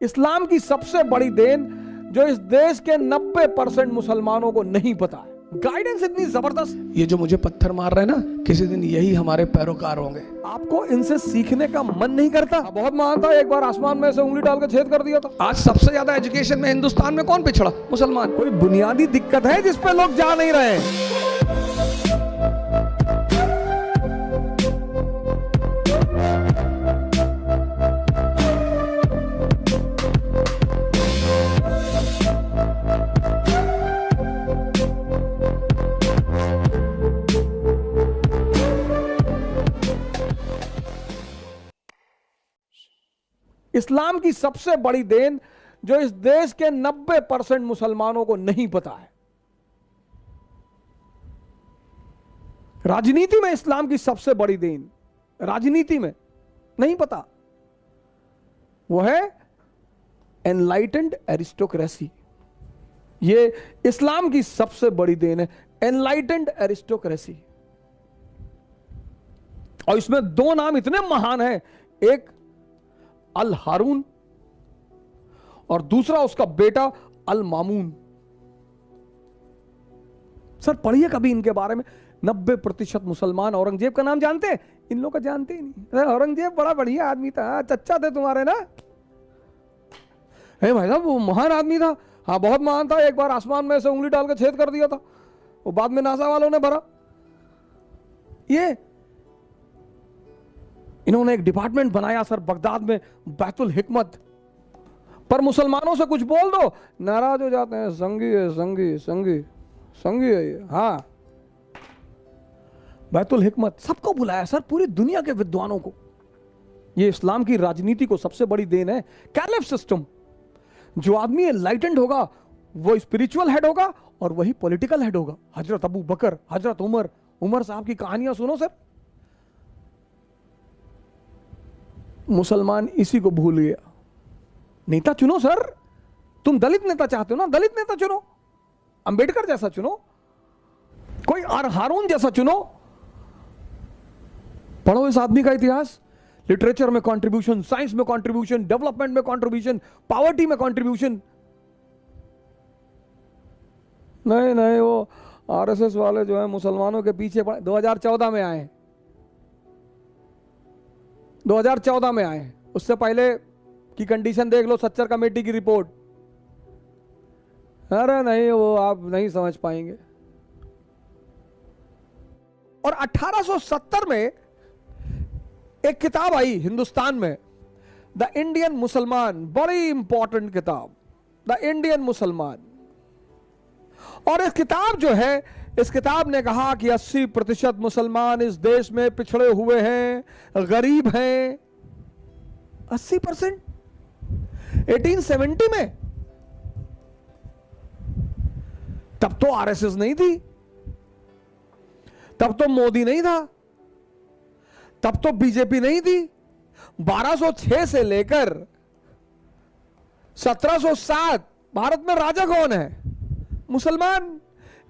इस्लाम की सबसे बड़ी देन जो इस देश के 90% मुसलमानों को नहीं पता है। गाइडेंस इतनी जबरदस्त। ये जो मुझे पत्थर मार रहे हैं ना, किसी दिन यही हमारे पैरोकार होंगे। आपको इनसे सीखने का मन नहीं करता? बहुत महान था, एक बार आसमान में से उंगली डाल के छेद कर दिया था। आज सबसे ज्यादा एजुकेशन में हिंदुस्तान में कौन पिछड़ा? मुसलमान। कोई बुनियादी दिक्कत है जिस पे लोग जा नहीं रहे? इस्लाम की सबसे बड़ी देन जो इस देश के 90% मुसलमानों को नहीं पता है। राजनीति में इस्लाम की सबसे बड़ी देन राजनीति में नहीं पता, वो है एनलाइटेंड एरिस्टोक्रेसी। ये इस्लाम की सबसे बड़ी देन है, एनलाइटेंड एरिस्टोक्रेसी। और इसमें दो नाम इतने महान हैं, एक अल हारून और दूसरा उसका बेटा अल मामून। सर पढ़िए कभी इनके बारे में। 90% मुसलमान औरंगजेब का नाम जानते हैं? इन लोग का जानते ही नहीं। औरंगजेब बड़ा बढ़िया आदमी था, चच्चा थे तुम्हारे ना। भाई साहब वो महान आदमी था। हाँ बहुत महान था, एक बार आसमान में से उंगली डाल के छेद कर दिया था, वो बाद में नासा वालों ने भरा। ये इन्होंने एक डिपार्टमेंट बनाया सर बगदाद में, बैतुल हिकमत। पर मुसलमानों से कुछ बोल दो, नाराज हो जाते हैं। संगी है, संगी संगी संगी है ये। हाँ बैतुल हिकमत, सबको बुलाया सर, पूरी दुनिया के विद्वानों को। ये इस्लाम की राजनीति को सबसे बड़ी देन है। Caliph system. जो आदमी एनलाइटेंड होगा वो स्पिरिचुअल हेड होगा और वही पॉलिटिकल हेड होगा। हजरत अबू बकर, हजरत उमर साहब की कहानियां सुनो सर। मुसलमान इसी को भूल गया। नेता चुनो सर, तुम दलित नेता चाहते हो ना, दलित नेता चुनो, अंबेडकर जैसा चुनो, कोई हारून जैसा चुनो। पढ़ो इस आदमी का इतिहास। लिटरेचर में कंट्रीब्यूशन, साइंस में कंट्रीब्यूशन, डेवलपमेंट में कंट्रीब्यूशन, पॉवर्टी में कंट्रीब्यूशन। नहीं वो आरएसएस वाले जो है मुसलमानों के पीछे 2014 में आए, 2014 में आए। उससे पहले की कंडीशन देख लो, सच्चर कमेटी की रिपोर्ट। अरे नहीं, वो आप नहीं समझ पाएंगे। और 1870 में एक किताब आई हिंदुस्तान में, द इंडियन मुसलमान। बड़ी इंपॉर्टेंट किताब, द इंडियन मुसलमान। और इस किताब जो है, इस किताब ने कहा कि 80% मुसलमान इस देश में पिछड़े हुए हैं, गरीब हैं। 80%? 1870 में तब तो आरएसएस नहीं थी, तब तो मोदी नहीं था, तब तो बीजेपी नहीं थी। 1206 से लेकर 1707 भारत में राजा कौन है? मुसलमान।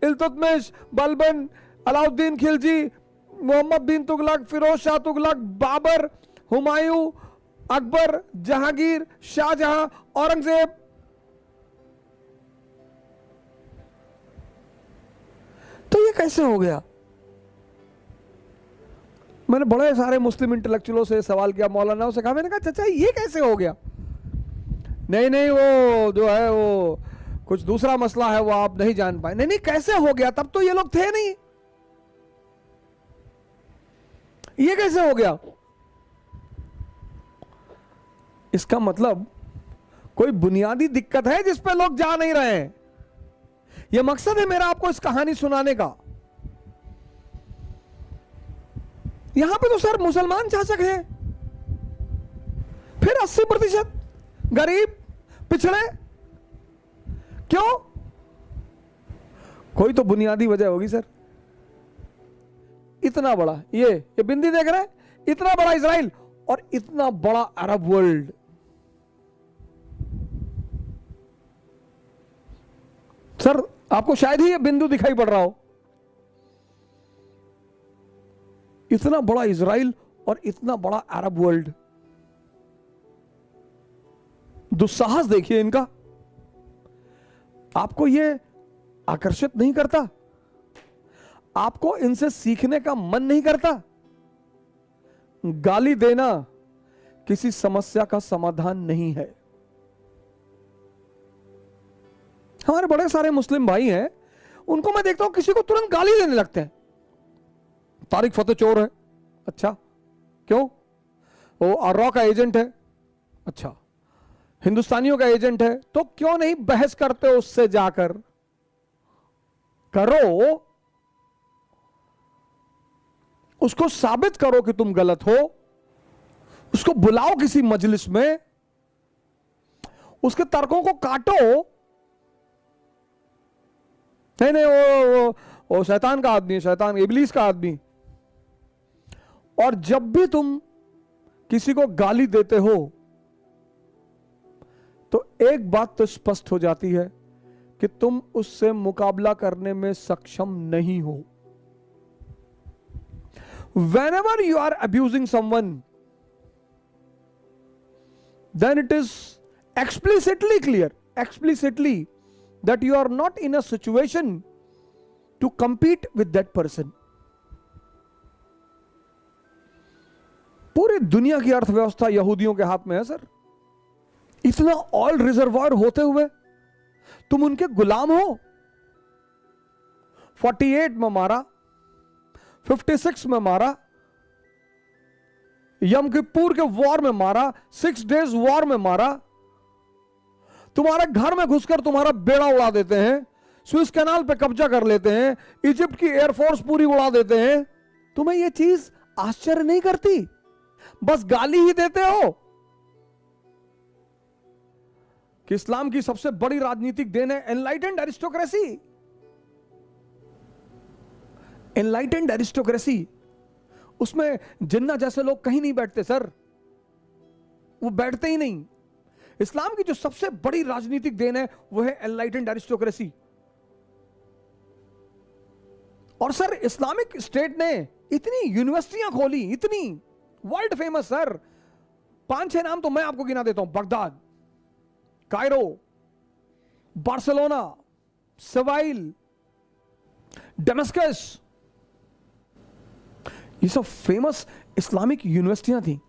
इल्तुतमिश, बलबन, अलाउद्दीन खिलजी, मोहम्मद बिन तुगलक, फिरोज शाह तुगलक, बाबर, हुमायूं, अकबर, जहांगीर, शाहजहां, औरंगजेब। तो ये कैसे हो गया? मैंने बड़े सारे मुस्लिम इंटेलेक्चुअलों से सवाल किया, मौलानाओं से कहा, मैंने कहा चाचा ये कैसे हो गया? नहीं वो जो है वो कुछ दूसरा मसला है, वो आप नहीं जान पाए। नहीं कैसे हो गया? तब तो ये लोग थे नहीं, ये कैसे हो गया? इसका मतलब कोई बुनियादी दिक्कत है जिस पे लोग जा नहीं रहे हैं। यह मकसद है मेरा आपको इस कहानी सुनाने का। यहां पे तो सर मुसलमान शासक हैं, फिर 80% गरीब पिछड़े। क्यों? कोई तो बुनियादी वजह होगी सर। इतना बड़ा ये बिंदी देख रहे हैं, इतना बड़ा इजराइल और इतना बड़ा अरब वर्ल्ड। सर आपको शायद ही ये बिंदु दिखाई पड़ रहा हो। इतना बड़ा इजराइल और इतना बड़ा अरब वर्ल्ड। दुस्साहस देखिए इनका। आपको ये आकर्षित नहीं करता? आपको इनसे सीखने का मन नहीं करता? गाली देना किसी समस्या का समाधान नहीं है। हमारे बड़े सारे मुस्लिम भाई हैं, उनको मैं देखता हूं किसी को तुरंत गाली देने लगते हैं। तारिक फतेह चोर है, अच्छा क्यों? वो आर्रा का एजेंट है, अच्छा हिंदुस्तानियों का एजेंट है, तो क्यों नहीं बहस करते हो उससे जाकर? करो, उसको साबित करो कि तुम गलत हो, उसको बुलाओ किसी मजलिस में, उसके तर्कों को काटो। नहीं नहीं वो शैतान का आदमी है, शैतान इबलीस का आदमी। और जब भी तुम किसी को गाली देते हो तो एक बात तो स्पष्ट हो जाती है कि तुम उससे मुकाबला करने में सक्षम नहीं हो। Whenever you are abusing someone, then it is explicitly clear, that you are not in a situation to compete with that person. पूरी दुनिया की अर्थव्यवस्था यहूदियों के हाथ में है सर। इतना ऑयल रिजर्वायर होते हुए तुम उनके गुलाम हो। 48 में मारा, 56 में मारा, यम किप्पुर के वॉर में मारा, 6 डेज वॉर में मारा, तुम्हारे घर में घुसकर तुम्हारा बेड़ा उड़ा देते हैं, स्विस कैनाल पे कब्जा कर लेते हैं, इजिप्ट की एयरफोर्स पूरी उड़ा देते हैं। तुम्हें यह चीज आश्चर्य नहीं करती? बस गाली ही देते हो। कि इस्लाम की सबसे बड़ी राजनीतिक देन है एनलाइटेंड एरिस्टोक्रेसी। एनलाइटेंड एरिस्टोक्रेसी, उसमें जिन्ना जैसे लोग कहीं नहीं बैठते सर, वो बैठते ही नहीं। इस्लाम की जो सबसे बड़ी राजनीतिक देन है वो है एनलाइटेंड एरिस्टोक्रेसी। और सर इस्लामिक स्टेट ने इतनी यूनिवर्सिटियां खोली, इतनी वर्ल्ड फेमस सर, 5-6 नाम तो मैं आपको गिना देता हूं। Baghdad, Cairo, Barcelona, Seville, Damascus, ये सब फेमस इस्लामिक यूनिवर्सिटियां थी।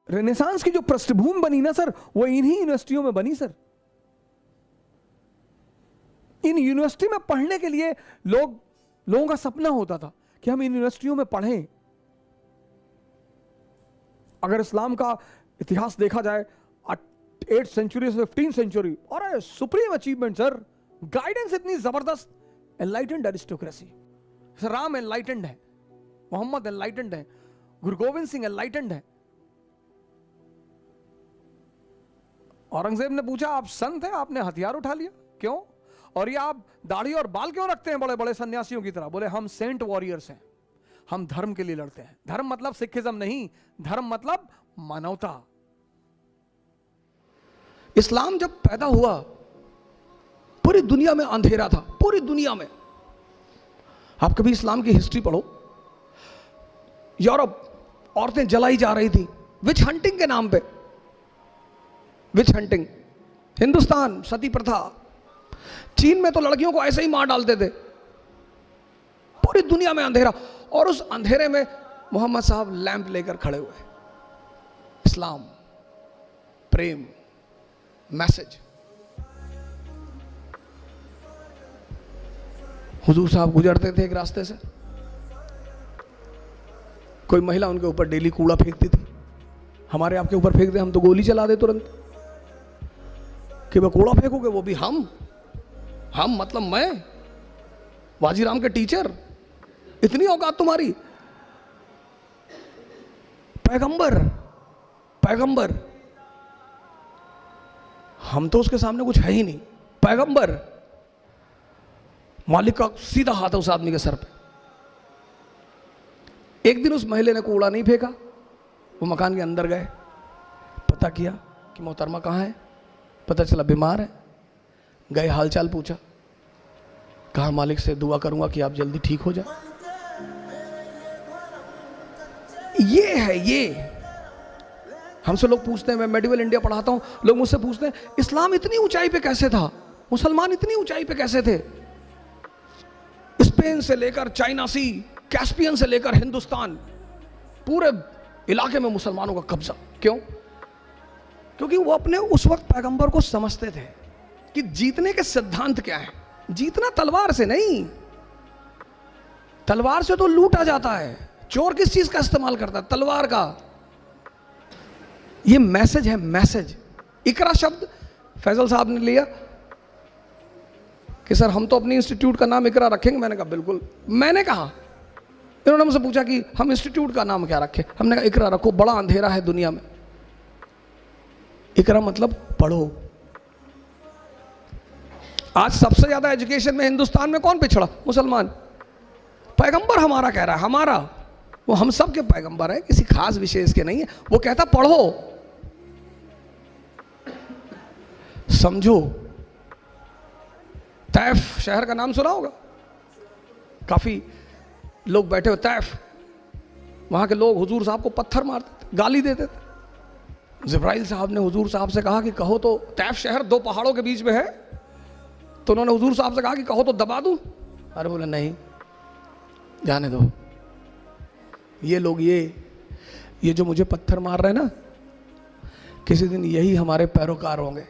रेनेसांस की जो पृष्ठभूमि बनी ना सर, वो इन्हीं यूनिवर्सिटियों में बनी सर। इन यूनिवर्सिटी में पढ़ने के लिए लोगों का सपना होता था कि हम इन यूनिवर्सिटियों में पढ़ें। अगर इस्लाम का इतिहास देखा जाए 8th सेंचुरी से 15th सेंचुरी, और सुप्रीम अचीवमेंट सर, गाइडेंस इतनी जबरदस्त, एनलाइटेंड एरिस्टोक्रेसी। राम एनलाइटेंड है, मोहम्मद एनलाइटेंड है, गुरु गोविंद सिंह एनलाइटेंड है। औरंगजेब ने पूछा आप संत हैं, आपने हथियार उठा लिया, क्यों? और ये आप दाढ़ी और बाल क्यों रखते हैं बड़े बड़े सन्यासियों की तरह? बोले हम सेंट वॉरियर्स हैं, हम धर्म के लिए लड़ते हैं। धर्म मतलब सिखिज्म नहीं, धर्म मतलब मानवता। इस्लाम जब पैदा हुआ पूरी दुनिया में अंधेरा था, पूरी दुनिया में। आप कभी इस्लाम की हिस्ट्री पढ़ो, यूरोप औरतें जलाई जा रही थी विच हंटिंग के नाम पे, विच हंटिंग। हिंदुस्तान सती प्रथा, चीन में तो लड़कियों को ऐसे ही मार डालते थे। पूरी दुनिया में अंधेरा, और उस अंधेरे में मोहम्मद साहब लैंप लेकर खड़े हुए। इस्लाम, प्रेम, मैसेज। हुजूर साहब गुजरते थे एक रास्ते से, कोई महिला उनके ऊपर डेली कूड़ा फेंकती थी। हमारे आपके ऊपर फेंक दे, हम तो गोली चला दे तुरंत कि वह कूड़ा फेंकोगे, वो भी हम मतलब मैं, वाजीराम के टीचर, इतनी औकात तुम्हारी? पैगंबर, हम तो उसके सामने कुछ है ही नहीं। पैगंबर, मालिक का सीधा हाथ है उस आदमी के सर पे। एक दिन उस महिला ने कूड़ा नहीं फेंका, वो मकान के अंदर गए, पता किया कि मोहतरमा कहाँ है, पता चला बीमार है। गए, हालचाल पूछा, कहा मालिक से दुआ करूंगा कि आप जल्दी ठीक हो जाए। ये है, हमसे लोग पूछते हैं, मैं मेडिवल इंडिया पढ़ाता हूं, लोग मुझसे पूछते हैं इस्लाम इतनी ऊंचाई पे कैसे था, मुसलमान इतनी ऊंचाई पे कैसे थे? स्पेन से लेकर चाइना सी, कैस्पियन से लेकर हिंदुस्तान, पूरे इलाके में मुसलमानों का कब्जा। क्यों? क्योंकि वो अपने उस वक्त पैगंबर को समझते थे कि जीतने के सिद्धांत क्या है। जीतना तलवार से नहीं, तलवार से तो लूटा जाता है। चोर किस चीज का इस्तेमाल करता है? तलवार का। ये मैसेज है, मैसेज। इकरा शब्द फैजल साहब ने लिया कि सर हम तो अपनी इंस्टीट्यूट का नाम इकरा रखेंगे। मैंने कहा बिल्कुल। मैंने कहा, इन्होंने मुझसे पूछा कि हम इंस्टीट्यूट का नाम क्या रखें, हमने कहा इकरा रखो, बड़ा अंधेरा है दुनिया में। इकरा मतलब पढ़ो। आज सबसे ज्यादा एजुकेशन में हिंदुस्तान में कौन पिछड़ा? मुसलमान। पैगंबर हमारा कह रहा है, हमारा, वो हम सब के पैगंबर है, किसी खास विशेष के नहीं है। वो कहता पढ़ो, समझो। तैफ शहर का नाम सुना होगा, काफी लोग बैठे हो तैफ, वहां के लोग हुजूर साहब को पत्थर मारते थे, गाली देते थे। जिब्राइल साहब ने हुजूर साहब से कहा कि कहो तो, तैफ शहर 2 पहाड़ों के बीच में है, तो उन्होंने हुजूर साहब से कहा कि कहो तो दबा दूं। अरे बोले नहीं, जाने दो। ये लोग ये जो मुझे पत्थर मार रहे हैं ना, किसी दिन यही हमारे पैरोकार होंगे।